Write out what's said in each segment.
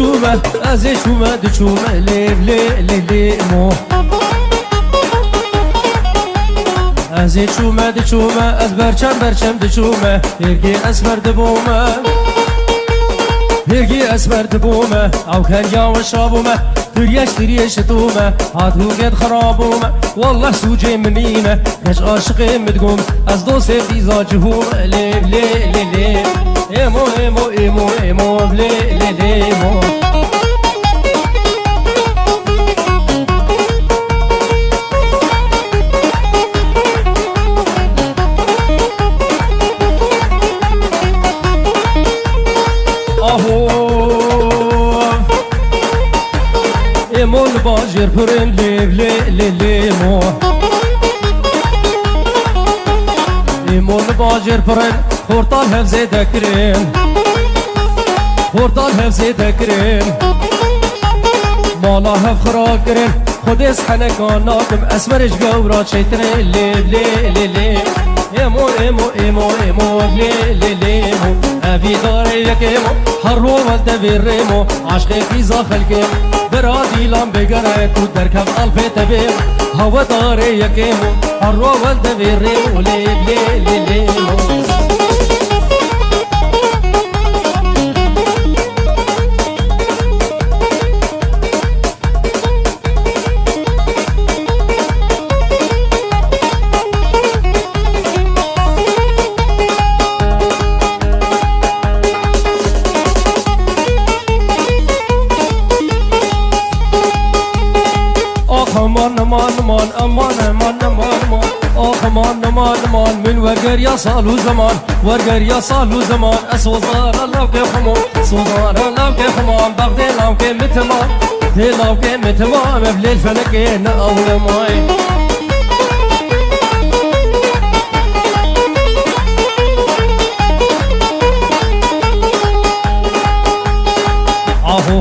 دچومه از چومه دچومه لیب لی مو از چومه دچومه از برچم دچومه هرگی اسمر دبومه هرگی اسمر دبومه او کریا و شابومه تریش تومه هاتو قد خرابومه والله سوجي منيمه كاش عاشقي مدقوم از دوست فيزا جهومه ليب لي ايمو ايمو ايمو ايمو لي مو مول باجر پرن لی مو مول باجر پرن خورتال حفظه دکرین خورتال حفظه دکرین مالا حف خرا کرن خود از حنکان ناکم اسمرش گورا چیتره لی ایمو ایمو ایمو ایمو لی مو افی داره یکیمو هر رو ولد بیریمو عشق فیزا خلقیم برادی لام بگره تو درکم الفت بیم هوا داره یکیمو هر رو ولد بیریمو لی مو امان من ورقر يا صالو زمان ورقر يا صالو زمان اسوزار الله كيخمو سوزار الله كيخمو بغدي لو كي متمام دي لو كي متمام بليل فلكين اول ماي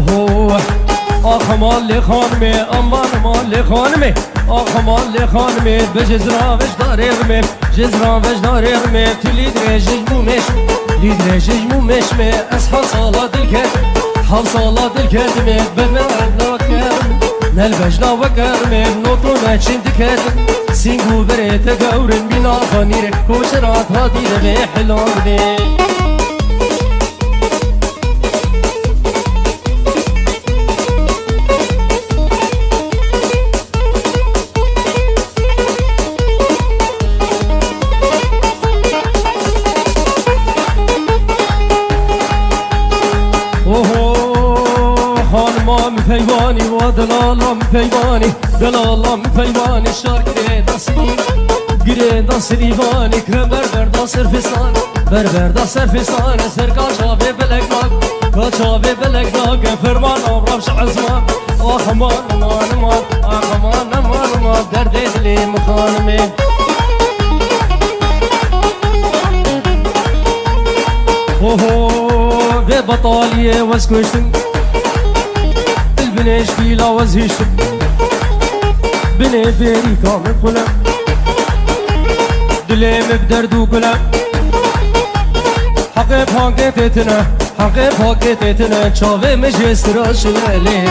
هو آخمان لی خانمه امان امان لی خانمه آخمان لی خانمه به جزران وجدارم جزران وجدارم تو لیدر ججمومش لیدر ججمومش می از حصالا دل کرد حصالا دل کرد می بمرد کرم نل بجلا و کرم نوتو نچند کرد سینگو برت گورن بینا خانیر کوچرات ها دیده به حلان بی پیوانی و دلالم پیوانی دلالم پیوانی شار گره دست دیوانی کرم بربر دا سرفستان بربر دا سرفستان سر کاشاوی بلگناک کاشاوی بلگناک فرمان آبرامش عزمان آخمان امان امان آخمان امان امان درد دلی مخانمی به بطالیه وزکشتن بنيش فيلا وزهيش بني فيري كامل قلم دليم بدردو قلم حقيب هاكي تيتنا حقيب هاكي تيتنا شاوي مجسترا شغالي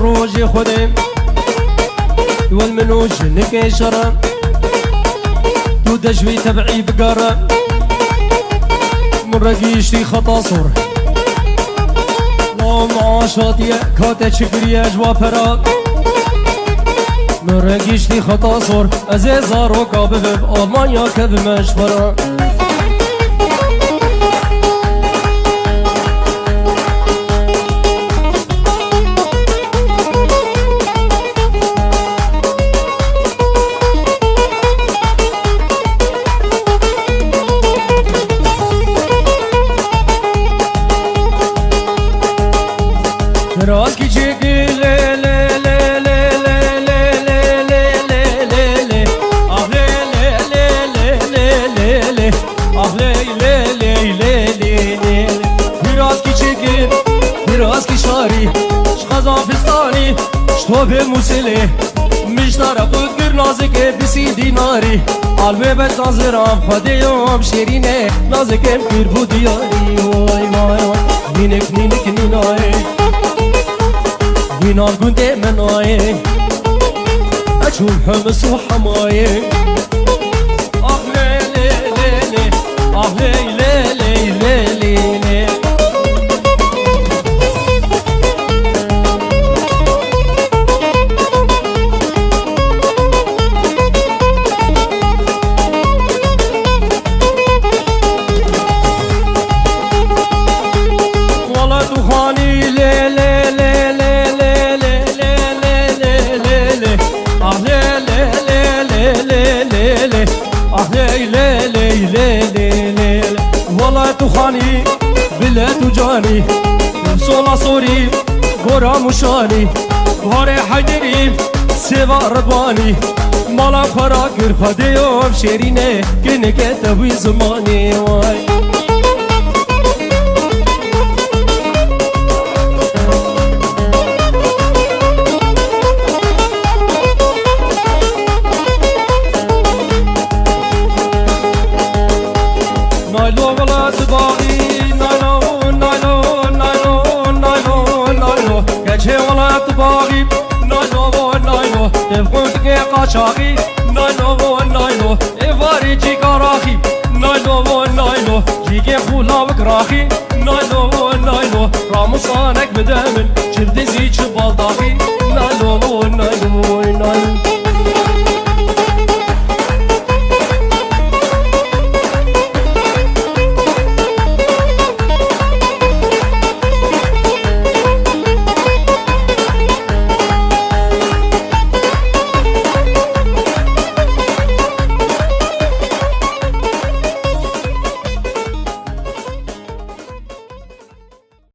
روجي خدم والمنوج نكي شرم تو دجوي تبعي بقرم من رقيشتي خطا صور لو معاشاتي كاتا شكريا جوافرات من رقيشتي خطا صور ازيزار وكابب المانيا كذ مشفرات راز کی چگی له له له له له له له له له له له له له خوب موسیلی مشتر بود گر نازک بسی دیناری قلبه بد نظرم خودیام شیرینه نازکم کر بود دیاری وای وای وای نینک نینک نینای نینار گنده منای اچون همس و حمای آه لیلی لیلی آه لیلی لیلی لیلی خاني بلاد وجاني صولا صوري غورا مشاني غوري حيدري سيفا رضواني مالا فراكر خديوم شيريني كنك تبي زماني واي نايلو ولاد باغي نايلو نايلو نايلو نايلو نايلو كجي ولاد باغي نايلو نايلو تبغون تقي قاشاغي نايلو نايلو إفاري جي كراخي نايلو نايلو جيكي خولا وكراخي نايلو نايلو رامصانك بدامن جبدي زي شبال داخي